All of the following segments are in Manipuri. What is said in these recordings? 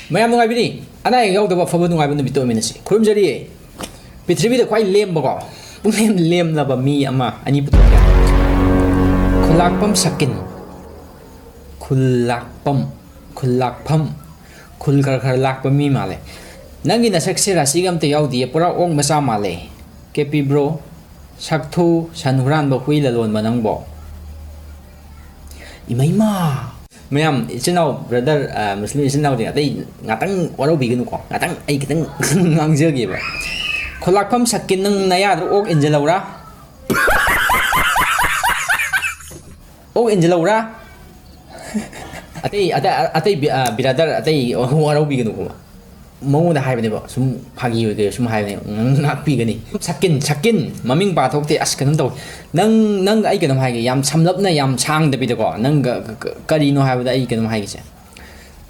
ꯃꯌꯥꯝ ꯅꯨꯡꯉꯥꯏꯕꯤꯅꯤ ꯑꯅꯥ ꯑꯌꯦꯛ ꯌꯥꯎꯗꯕ ꯑꯐꯕ ꯅꯨꯡꯉꯥꯏꯕ ꯅꯨꯃꯤꯠꯇꯣ ꯑꯣꯏꯃꯤꯟꯅꯁꯤ ꯈꯨꯔꯨꯝꯖꯔꯤ ꯄ꯭ꯔꯤꯊꯤꯕꯤꯗ ꯈ꯭ꯋꯥꯏ ꯂꯦꯝꯕꯀꯣ ꯄꯨꯡꯂꯦꯝ ꯂꯦꯝꯂꯕ ꯃꯤ ꯑꯃ ꯑꯅꯤ ꯄꯨꯊꯣꯛꯀꯦ ꯈꯨꯜꯂꯥꯛꯄꯝ ꯁꯛꯀꯤꯟ ꯈꯨꯜꯂꯥꯛꯐꯝ ꯈꯨꯜ ꯈꯔ ꯈꯔ ꯂꯥꯛꯄ ꯃꯤ ꯃꯥꯜꯂꯦ ꯅꯪꯒꯤ ꯅꯁꯛꯁꯦ ꯔꯥꯁꯤꯒ ꯑꯝꯇ ꯌꯥꯎꯗꯤꯌꯦ ꯄꯨꯔꯥ ꯑꯣꯛ ꯃꯆꯥ ꯃꯥꯜꯂꯦ ꯀꯦꯄꯤ ꯕ꯭ꯔꯣ ꯁꯛꯊꯨ ꯁꯟ ꯍꯨꯔꯥꯟꯕ ꯍꯨꯏ ꯂꯂꯣꯟꯕ ꯅꯪꯕꯣ ꯏꯃꯩꯃꯥ ꯃꯌꯥꯝ ꯏꯆꯤꯟ ꯏꯅꯥꯎ ꯕ꯭ꯔꯗꯔ ꯃꯨꯁꯂꯤꯝ ꯏꯆꯤꯟ ꯏꯅꯥꯎꯗꯤ ꯑꯇꯩ ꯉꯥꯛꯇꯪ ꯋꯥꯔꯧꯕꯤꯒꯅꯨꯀꯣ ꯉꯥꯛꯇꯪ ꯑꯩ ꯈꯤꯇꯪ ꯉꯥꯡꯖꯒꯦꯕ ꯈꯨꯜꯂꯥꯛꯐꯝ ꯁꯛꯀꯤꯟ ꯅꯪ ꯅꯌꯥꯗ ꯑꯣꯛ ꯏꯟꯖꯤꯜꯂꯧꯔꯥ ꯑꯣꯛ ꯏꯟꯖꯤꯜꯂꯧꯔꯥ ꯑꯇꯩ ꯕꯤꯔꯥꯗꯔ ꯑꯇꯩ ꯋꯥꯔꯧꯕꯤꯒꯅꯨꯀꯣ ꯃꯉꯣꯟꯗ ꯍꯥꯏꯕꯅꯦꯕ ꯁꯨꯝ ꯐꯥꯒꯤ ꯑꯣꯏꯒꯦ ꯁꯨꯝ ꯍꯥꯏꯕꯅꯦ ꯉꯥꯛꯄꯤꯒꯅꯤ ꯁꯛꯀꯤꯟ ꯃꯃꯤꯡ ꯄꯥꯊꯣꯛꯇꯦ ꯑꯁ ꯀꯩꯅꯣꯝ ꯇꯧꯋꯤ ꯅꯪ ꯑꯩ ꯀꯩꯅꯣꯝ ꯍꯥꯏꯒꯦ ꯌꯥꯝ ꯁꯝꯂꯞꯅ ꯌꯥꯝ ꯁꯥꯡꯗꯕꯤꯗꯀꯣ ꯅꯪ ꯀꯔꯤꯅꯣ ꯍꯥꯏꯕꯗ ꯑꯩ ꯀꯩꯅꯣꯝ ꯍꯥꯏꯒꯦꯁꯦ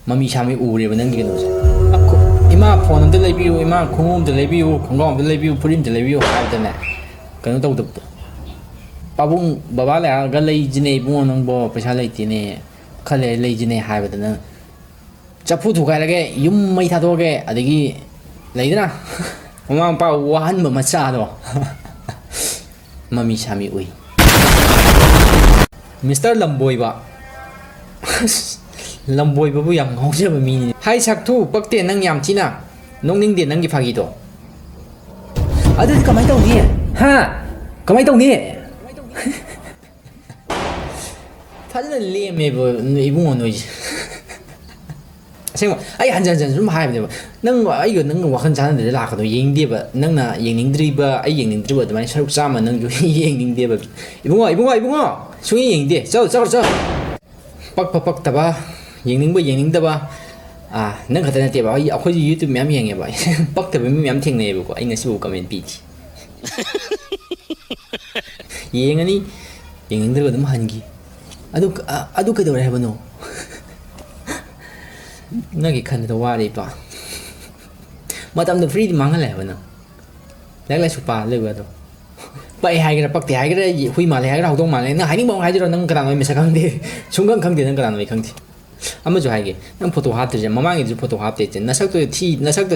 ꯃꯃꯤ ꯁꯥꯃꯤ ꯎꯔꯦꯕ ꯅꯪꯒꯤ ꯀꯩꯅꯣꯁꯦ ꯏꯃꯥ ꯐꯣꯟ ꯑꯝꯇ ꯂꯩꯕꯤꯌꯨ ꯏꯃꯥ ꯈꯣꯡꯎꯞ ꯑꯝꯇ ꯂꯩꯕꯤꯌꯨ ꯈꯣꯡꯒ꯭ꯔꯥꯎ ꯑꯝꯇ ꯂꯩꯕꯤꯌꯨ ꯐꯨꯔꯤꯠ ꯑꯝꯇ ꯂꯩꯕꯤꯌꯨ ꯍꯥꯏꯕꯗꯅꯦ ꯀꯩꯅꯣ ꯇꯧꯗꯕꯗꯣ ꯄꯥꯕꯨꯡ ꯕꯕꯥ ꯂꯩꯔꯒ ꯂꯩꯁꯤꯅꯦ ꯏꯕꯨꯡꯉꯣ ꯅꯪꯕꯣ ꯄꯩꯁꯥ ꯂꯩꯇꯦꯅꯦ ꯈꯔ ꯂꯩꯔ ꯂꯩꯁꯤꯅꯦ ꯍꯥꯏꯕꯗ ꯅꯪ ꯆꯐꯨ ꯊꯨꯒꯥꯏꯔꯒꯦ ꯌꯨꯝ ꯃꯩ ꯊꯥꯗꯣꯛꯑꯒꯦ ꯑꯗꯒꯤ ꯂꯩꯗꯅ ꯃꯃꯥ ꯃꯄꯥ ꯋꯥꯍꯟꯕ ꯃꯆꯥꯗꯣ ꯃꯃꯤ ꯁꯥꯃꯤ ꯎꯏ ꯃꯤꯁꯇꯔ ꯂꯝꯕꯣꯏꯕ ꯂꯝꯕꯣꯏꯕꯕꯨ ꯌꯥꯝ ꯉꯥꯎꯖꯕ ꯃꯤꯅꯤ ꯍꯥꯏ ꯁꯛꯊꯨ ꯄꯛꯇꯦ ꯅꯪ ꯌꯥꯝ ꯊꯤꯅ ꯅꯣꯛꯅꯤꯡꯗꯦ ꯅꯪꯒꯤ ꯐꯥꯒꯤꯗꯣ ꯑꯗꯨꯗꯤ ꯀꯃꯥꯏꯅ ꯇꯧꯅꯤ ꯍꯥ ꯀꯃꯥꯏꯅ ꯇꯧꯅꯤ ꯐꯖꯅ ꯂꯦꯝꯃꯦꯕ ꯏꯕꯨꯡꯉꯣ ꯅꯣꯏꯁꯦ ꯑꯁꯦꯡꯕ ꯑꯩ ꯍꯟꯖꯟ ꯍꯟꯖꯟ ꯁꯨꯝ ꯍꯥꯏꯕꯅꯦꯕ ꯅꯪ ꯑꯩꯒ ꯅꯪꯒ ꯋꯥꯈꯜ ꯆꯥꯟꯅꯗ꯭ꯔꯗꯤ ꯂꯥꯛꯀꯗꯣ ꯌꯦꯡꯅꯤꯡꯗꯦꯕ ꯅꯪꯅ ꯌꯦꯡꯅꯤꯡꯗ꯭ꯔꯤꯕ ꯑꯩ ꯌꯦꯡꯅꯤꯡꯗ꯭ꯔꯤꯕ ꯑꯗꯨꯃꯥꯏꯅ ꯁꯔꯨꯛ ꯆꯥꯝꯃ ꯅꯪꯁꯨ ꯌꯦꯡꯅꯤꯡꯗꯦꯕ 이봉아 ꯁꯨꯡꯌꯦꯡ ꯌꯦꯡꯅꯤꯡꯗꯦ ꯆꯠꯂꯣ ꯄꯛꯄ ꯄꯛꯇꯕ ꯌꯦꯡꯅꯤꯡꯕ ꯌꯦꯡꯅꯤꯡꯗꯕ ꯅꯪ ꯈꯛꯇ ꯅꯠꯇꯦꯕ ꯑꯩꯈꯣꯏꯁꯨ ꯌꯨꯇ꯭ꯌꯨꯕ ꯃꯌꯥꯝ ꯌꯦꯡꯉꯦꯕ ꯄꯛꯇꯕ ꯃꯤ ꯃꯌꯥꯝ ꯊꯦꯡꯅꯩꯌꯦꯕꯀꯣ ꯑꯩ ꯉꯁꯤꯐꯥꯎ ꯀꯃꯦꯟ ꯄꯤꯗꯦ ꯌꯦꯡꯉꯅꯤ ꯌꯦꯡꯅꯤꯡꯗ꯭ꯔꯒ ꯑꯗꯨꯝ ꯍꯟꯈꯤ ꯑꯗꯨ ꯀꯩꯗꯧꯔꯦ ꯍꯥꯏꯕꯅꯣ ꯅꯪꯒꯤ ꯈꯟꯕꯗ ꯋꯥꯔꯤꯕ ꯃꯇꯝꯗꯣ ꯐ꯭ꯔꯤꯗꯤ ꯃꯥꯡꯍꯜꯂꯦ ꯍꯥꯏꯕ ꯅꯪ ꯂꯥꯏꯔꯤꯛ ꯂꯥꯏꯁꯨ ꯄꯥ ꯂꯩꯕ ꯑꯗꯣ ꯄꯛꯑꯦ ꯍꯥꯏꯒꯦꯔꯥ ꯄꯛꯇꯦ ꯍꯥꯏꯒꯦꯔꯥ ꯍꯨꯏ ꯃꯥꯜꯂꯦ ꯍꯥꯏꯒꯦꯔꯥ ꯍꯧꯗꯣꯡ ꯃꯥꯜꯂꯦ ꯅꯪ ꯍꯥꯏꯅꯤꯡꯕ ꯑꯃ ꯍꯥꯏꯖꯔꯣ ꯅꯪ ꯀꯅꯥꯅꯣ ꯃꯁꯛ ꯈꯪꯗꯦ ꯁꯨꯡꯈꯪ ꯈꯪꯗꯦ ꯅꯪ ꯀꯅꯥꯅꯣ ꯑꯩ ꯈꯪꯗꯦ ꯑꯃꯁꯨ ꯍꯥꯏꯒꯦ ꯅꯪ ꯐꯣꯇꯣ ꯍꯥꯞꯇ꯭ꯔꯤꯁꯦ ꯃꯃꯥꯡꯒꯤꯗꯨꯁꯨ ꯐꯣꯇꯣ ꯍꯥꯞꯇꯦ ꯅꯁꯛꯇꯣ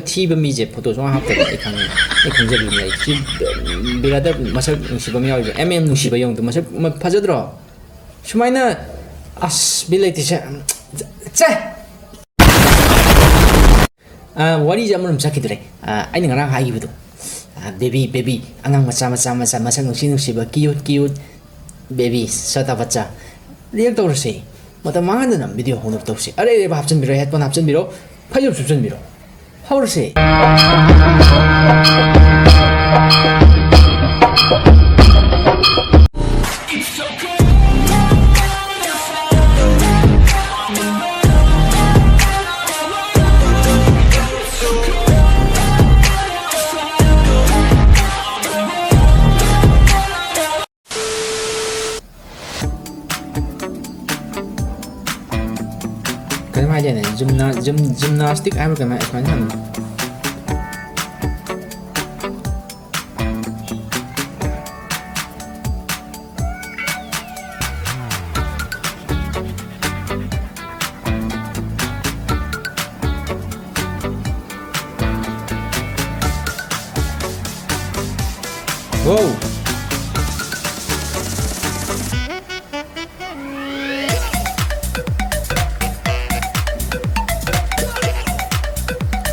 ꯊꯤꯕ ꯃꯤꯁꯦ ꯐꯣꯇꯣ ꯁꯨꯡꯍꯥꯞ ꯍꯥꯞꯇꯕ ꯑꯩ ꯈꯪꯉꯦ ꯑꯩ ꯈꯪꯖꯕꯤꯅꯤ ꯑꯩ ꯁꯤ ꯕꯤꯔꯥꯗꯔ ꯃꯁꯛ ꯅꯨꯡꯁꯤꯕ ꯑꯃ ꯌꯥꯎꯔꯤꯕ ꯅꯨꯡꯁꯤꯕ ꯌꯧꯗꯣ ꯃꯁꯛ ꯐꯖꯗ꯭ꯔꯣ ꯁꯨꯃꯥꯏꯅ ꯑꯁ ꯕꯤꯠ ꯂꯩꯇꯦꯁꯦ ꯆꯦ ꯋꯥꯔꯤꯁꯦ ꯑꯃꯔꯣꯝ ꯆꯠꯈꯤꯗ꯭ꯔꯦ ꯑꯩꯅ ꯉꯔꯥꯡ ꯍꯥꯏꯈꯤꯕꯗꯣ ꯕꯦꯕꯤ ꯑꯉꯥꯡ ꯃꯆꯥ ꯃꯁꯛ ꯅꯨꯡꯁꯤꯕ ꯀ꯭ꯌꯨꯠ ꯕꯦꯕꯤ ꯁꯣꯇꯥ ꯕच्ꯆꯥ ꯔꯤꯌꯦꯛ ꯇꯧꯔꯁꯦ ꯃꯇꯝ ꯃꯥꯡꯍꯟꯗꯅ ꯚꯤꯗꯤꯑꯣ ꯍꯧꯅꯕ ꯇꯧꯁꯤ ꯑꯔꯩꯕ ꯍꯥꯞꯆꯤꯟꯕꯤꯔꯣ ꯍꯦꯠꯐꯣꯟ ꯍꯥꯞꯆꯤꯟꯕꯤꯔꯣ ꯐꯩꯖꯨꯞ ꯁꯨꯞꯆꯤꯟꯕꯤꯔꯣ ꯍꯧꯔꯁꯦ 그럼 하자네 짐나스틱 하면 그만 하는 Wow.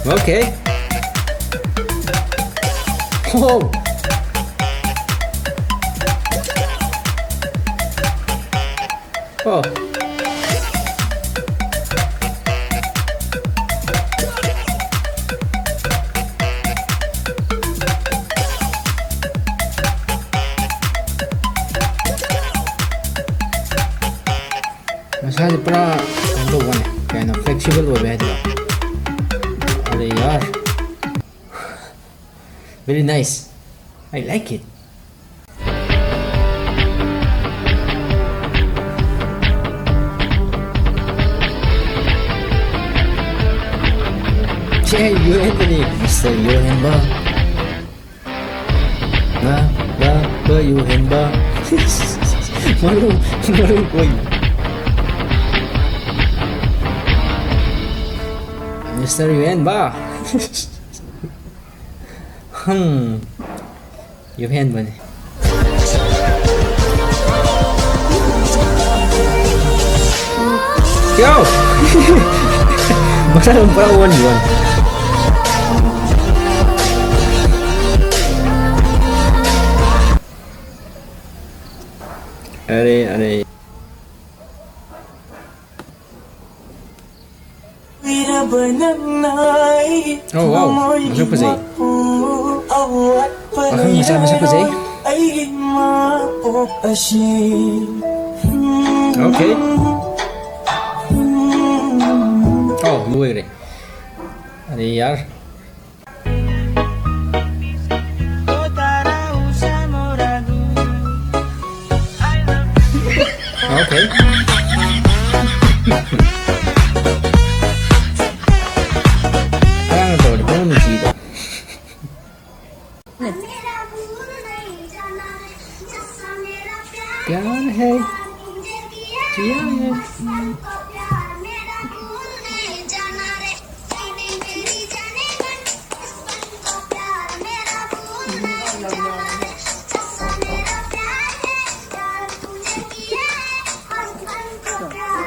Okay. Wow. Oh. Masaya pura untuk one kind of flexible way better. Yeah. Very nice. I like it. Che, Anthony, Mr. Yohenba. Yohenba. Malu koy. Mr. Yuan ba? Yuan ba ni? Yo! Basta lang pala 1-1. Are. Oh wow, masuk pa siya. Bakang masuk pa siya. Okay. Oh, luwe rin. Are yaar. Okay. Parang ito, di pa mo nusita. Pyar hai. Jiya hai.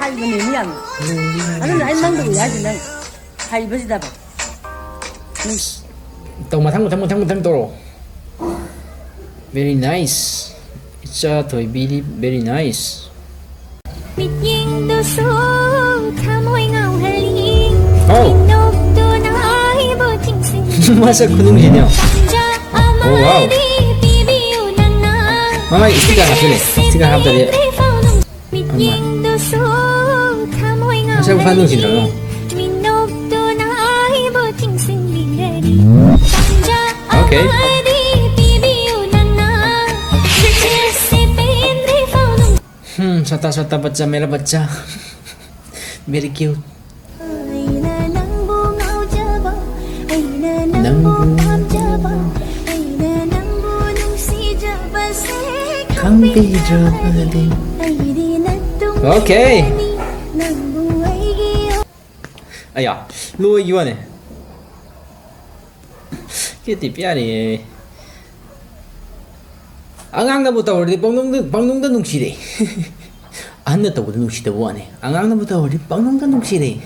Hay bên này miệng. Anh là anh mang đủ giá gì đây? Hay bên gì đâu? Tàu mà thắng toro. Very nice. It's a toy very nice. Oh. Masa gunung sini. Oh wow. Mama istiqah sini. Istiqah apa tadi? Masa gunung sini dong. Okay. Sota baca merah baca. Very cute. Okay. Ayah, lu gimana? Kita piari. Angang na buta ordi pangnong da nungsire. An na tawo nungsida buane. Angang na buta ordi pangnong da nungsire.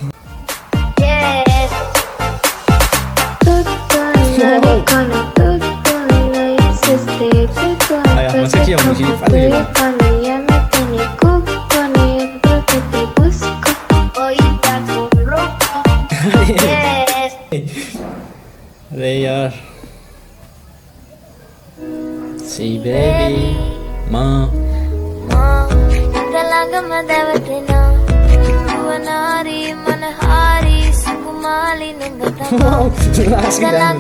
Yes. Ayah, masa siya nungsire paano yun? अरे यार See baby Ma Jelas kan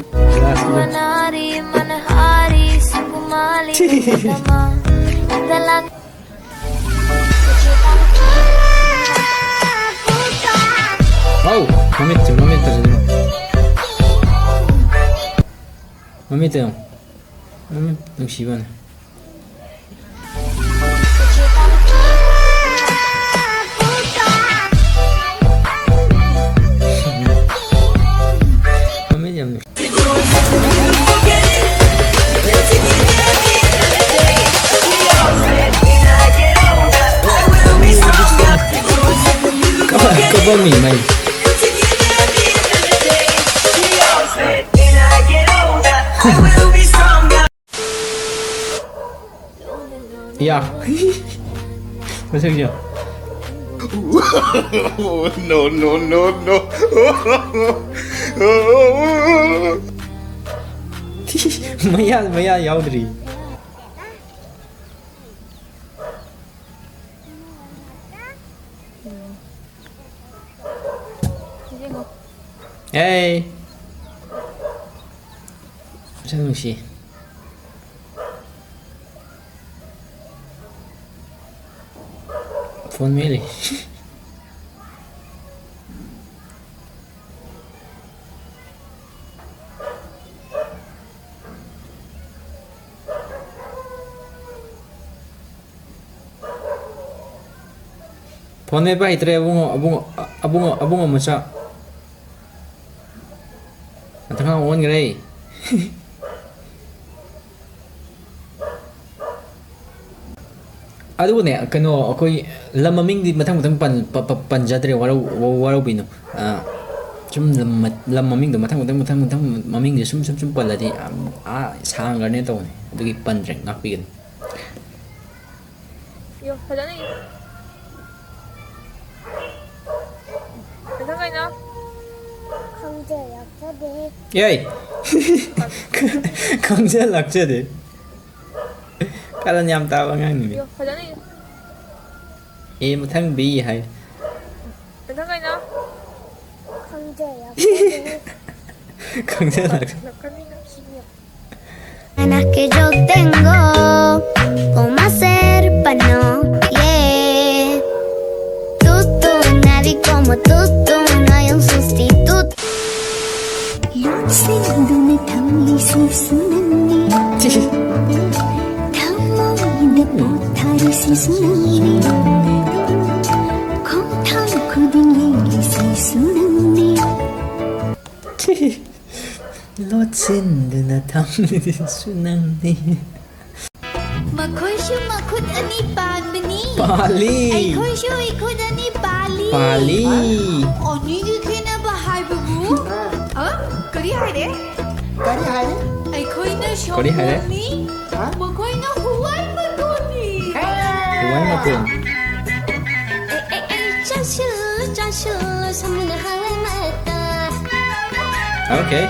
Oh, mamit tadi. Mamit dong. Mamit nungsiban. Mamit jam. Kapan mi main? Yeah. Masuk je. No. Maya yaudri. Hey. Macam mana sih? Phone milih. Phone ba itre abungo maca. Thằng nào ôn cái đây. ꯑꯗꯨꯅꯦ ꯀꯩꯅꯣ ꯑꯩꯈꯣꯏ ꯂꯝ ꯃꯃꯤꯡꯗꯤ ꯃꯊꯪ ꯃꯊꯪ ꯄꯟꯖꯗ꯭ꯔꯦ ꯋꯥꯔꯧꯕꯤꯅꯨ ꯁꯨꯝ ꯂꯝ ꯃꯃꯤꯡꯗꯣ ꯃꯊꯪ ꯃꯊꯪ ꯃꯃꯤꯡꯁꯦ ꯁꯨꯝ ꯄꯜꯂꯗꯤ ꯁꯥꯡꯈ꯭ꯔꯅꯦ ꯇꯧꯕꯅꯦ ꯑꯗꯨꯒꯤ ꯄꯟꯗ꯭ꯔꯦ ꯉꯥꯛꯄꯤꯒꯅꯤ. 이거 되잖아. 괜찮아요? 강제 약속이 예이. 강제 낙제돼. 까란 얌 따방향님이. 이거 되잖아. 이 못한 비 하이. 괜찮아요? 강제 약속이 강제 낙제. ganas que yo tengo, ¿cómo hacer para no? Yeah. Tú, nadie como tú, no hay un sustituto. 눈에 담리 수수는 담모인데 보타리 수수는 공탄 고딩이 수수는 놓친 누나 담리 수낭니. mà khôi siêu mà khôn anh đi bàn bên đi Bali. ai khôi siêu ai khôn anh đi Bali Bali. 언니 그 걔네 봐 하이브부 어? 그리 하이래 cái thứ hai đấy ai khôi nó show Kari hai đấy. ni mà khôi nó huan mà con ni Huwag na po. cha sư samung hai mata Okay.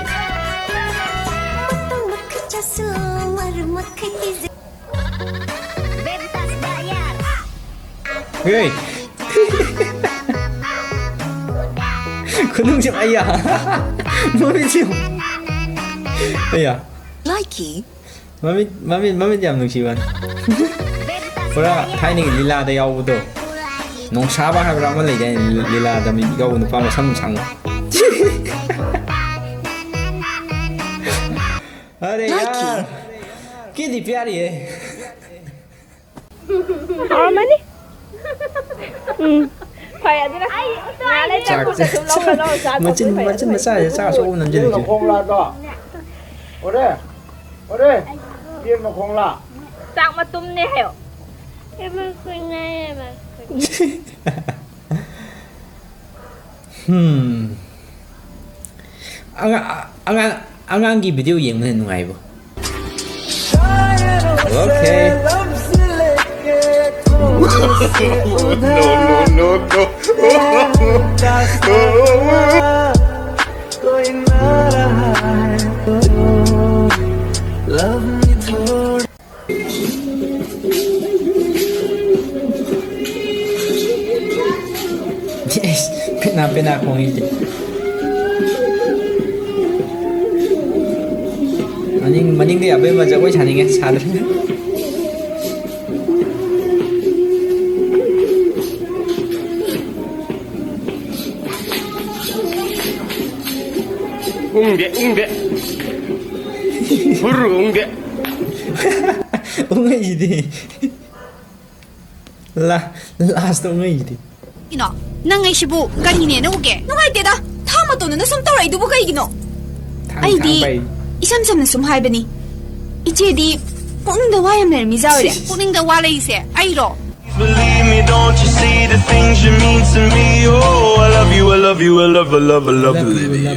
matang makcha sư war makhiti bebas bayar. Hey. 그놈 좀 아야. 몸이 좀. 아야. like 마음이 좀 누시반. 보라 타이닝 릴라다 야우도. 농사바 하브라 뭐 레이데 릴라다 미 야우는 파마 삼창. अरे यार कितनी प्यारी है और मैंने phải à thế này nhà lên Chạc cũng sẽ xuống lâu rồi sao mà chân mà sai sao số nằm trên nó này không là đó ở đây kia nó không là sao mà tum nè hiểu em khuyên nghe mà 안간기 비디오 예문에 누가이보 오케이 No, no, pena con este maning đi abe mà jago chani nghe sad 웅대. 부르 웅대. ungay gì last ungay gì 이너 낭의 시부 간이네 너게 너가 때다 타마도는 숨 떨어 이두부 가이기노 아이디 이삼삼은 숨 하이베니 이제디 뿌는데 와야멜 미자오래 뿌는데 와레이세 아이로 Believe me, don't you see the things you mean to me? Oh, I love you, I love you, I love, I love, I love, Olivia.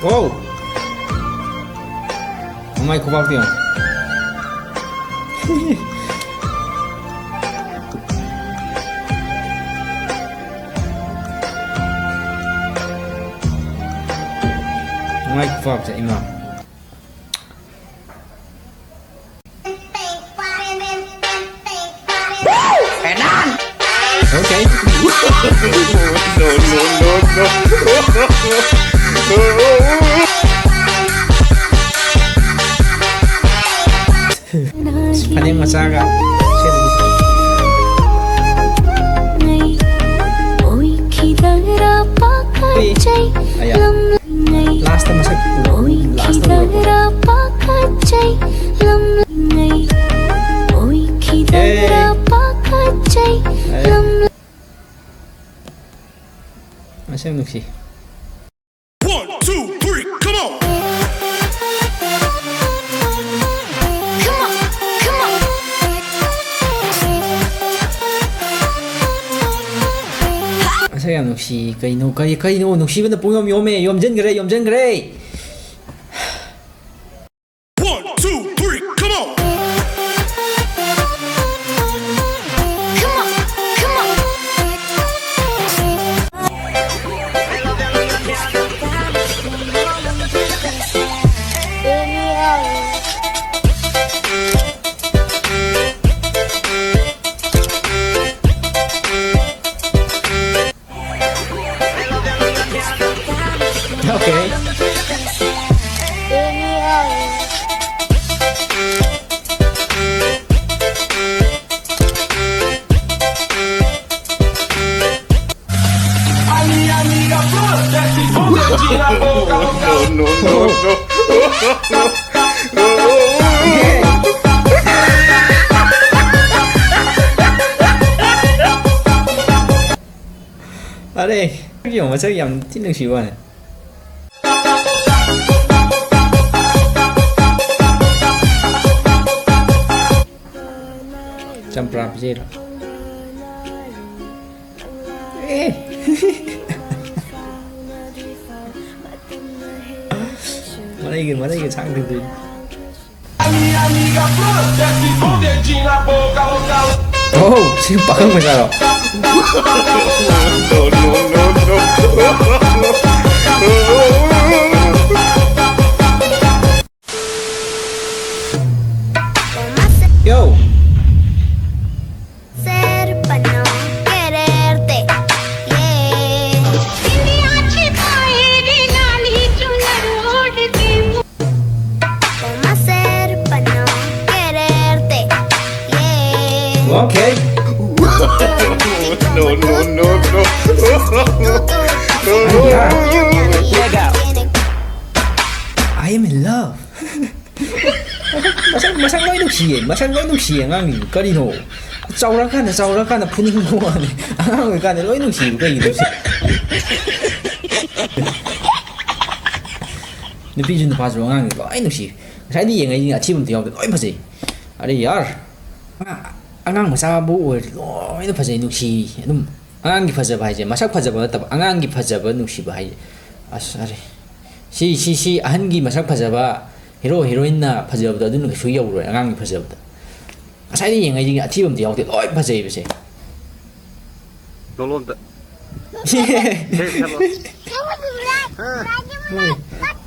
Oh, my kubak yun. My kubak sa ima. Okay. Ano yung masaka? Ayan. Last na masak. Last na Masang nuksi. 1, 2, 3, come on. Come on, come on. Masang nuksi. Kay no nuksi ba na pung yome yom jen gre. 1, 2, 3, come on. Come on, come on. Okay. No, no, no, no. Ở đây cái kiểu mà chơi dầm thích được xíu này. Jump rap zero. Mà đây cái sang từ từ. Oh, 지금 빠른 거잖아. No, no, no, Yo. Ser para no quererte. Yeah. ¿Cómo hacer para no quererte? Yeah. Okay. no, no, no, I am in love. Masang nói được xiềng ngang gì có đi nổ. Sau đó khăn là phun mua này. Người ta nói được xiềng cái gì được. Nếu ví dụ như phá ngang thì nói được xiềng. Sai đi vậy ngay achieve một điều thì nói phải gì. Ở đây yar. Angang masabu nói được phải gì được xiềng. Đúng. Angang cái phải gì phải gì. Masak phải gì phải tập. Angang cái phải gì phải được xiềng phải. Sorry. Si ahangi masak phajaba hero heroine phajabda adun ka suya uro angang gi phajabda asai ni yengai ji athibam di yawte loi phajai bese Lolom ta.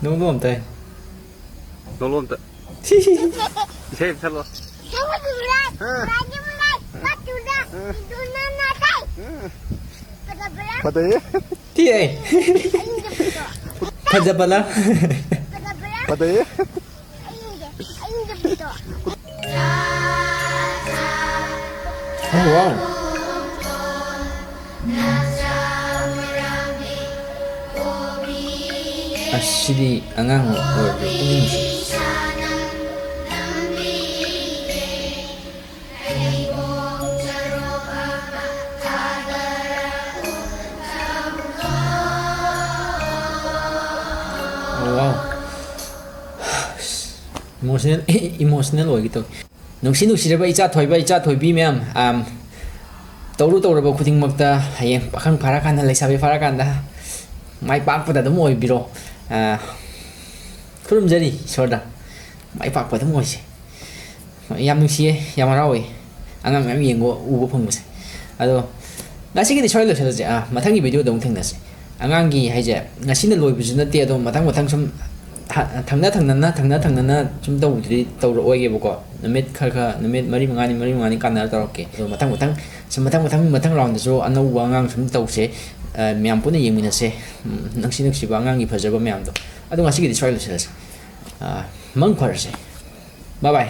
no am tai Lolom ta. Xem lo. Padahal. ti ai phajabala Padahal. oh wow asidi angang or wow emotional હોય gitu ꯅꯨꯡꯁꯤꯔꯕ ꯏꯆꯥ ꯊꯣꯏꯕꯤ ꯃꯌꯥꯝ ꯇꯧꯔꯨꯕ ꯈꯨꯗꯤꯡꯃꯛꯇ ꯍꯌꯦꯡ ꯄꯥꯈꯪ ꯐꯥꯔꯀꯥꯟꯗ ꯂꯩꯁꯥꯕꯤ ꯐꯥꯔꯀꯥꯟꯗ ꯃꯥꯏ ꯄꯥꯛꯄꯗ ꯑꯗꯨꯝ ꯑꯣꯏꯕꯤꯔꯣ ꯈꯨꯔꯨꯝꯖꯔꯤ ꯏꯁꯣꯔꯗ ꯃꯥꯏ ꯄꯥꯛꯄ ꯑꯗꯨꯝ ꯑꯣꯏꯁꯦ ꯌꯥꯝ ꯅꯨꯡꯁꯤꯌꯦ ꯌꯥꯝ ꯍꯔꯥꯎꯋꯦ ꯑꯉꯥꯡ ꯃꯌꯥꯝ ꯌꯦꯡꯕ ꯎꯕ ꯐꯪꯕꯁꯦ ꯑꯗꯣ ꯉꯁꯤꯒꯤꯗꯤ ꯁ꯭ꯋꯥꯏ ꯂꯣꯏꯁꯤꯜꯂꯁꯦ ꯃꯊꯪꯒꯤ ꯚꯤꯗꯤꯑꯣꯗ ꯑꯃꯨꯛ ꯊꯦꯡꯅꯁꯦ ꯑꯉꯥꯡꯒꯤ ꯍꯥꯏꯁꯦ ꯉꯁꯤꯅ ꯂꯣꯏꯕꯁꯨ ꯅꯠꯇꯦ ꯑꯗꯣ ꯃꯊꯪ ꯁꯨꯝ ꯊꯪꯅ ꯁꯨꯝ ꯇꯧꯔꯛꯑꯣꯏꯒꯦꯕꯀꯣ ꯅꯨꯃꯤꯠ ꯈꯔ ꯅꯨꯃꯤꯠ ꯃꯔꯤ ꯃꯉꯥꯅꯤ ꯀꯥꯟꯅꯔ ꯇꯧꯔꯛꯀꯦ ꯑꯗꯣ ꯃꯊꯪ ꯔꯥꯎꯟꯗꯁꯨ ꯑꯅꯧꯕ ꯑꯉꯥꯡ ꯁꯨꯝ ꯇꯧꯁꯦ ꯃꯌꯥꯝ ꯄꯨꯟꯅ ꯌꯦꯡꯃꯤꯟꯅꯁꯦ ꯅꯨꯡꯁꯤꯕ ꯑꯉꯥꯡꯒꯤ ꯐꯖꯕ ꯃꯌꯥꯝꯗꯣ ꯑꯗꯣ ꯉꯁꯤꯒꯤꯗꯤ ꯁ꯭ꯋꯥꯏ ꯂꯣꯏꯁꯤꯜꯂꯁꯦ ꯃꯪ ꯐꯔꯁꯦ ꯕꯥꯏ ꯕꯥꯏ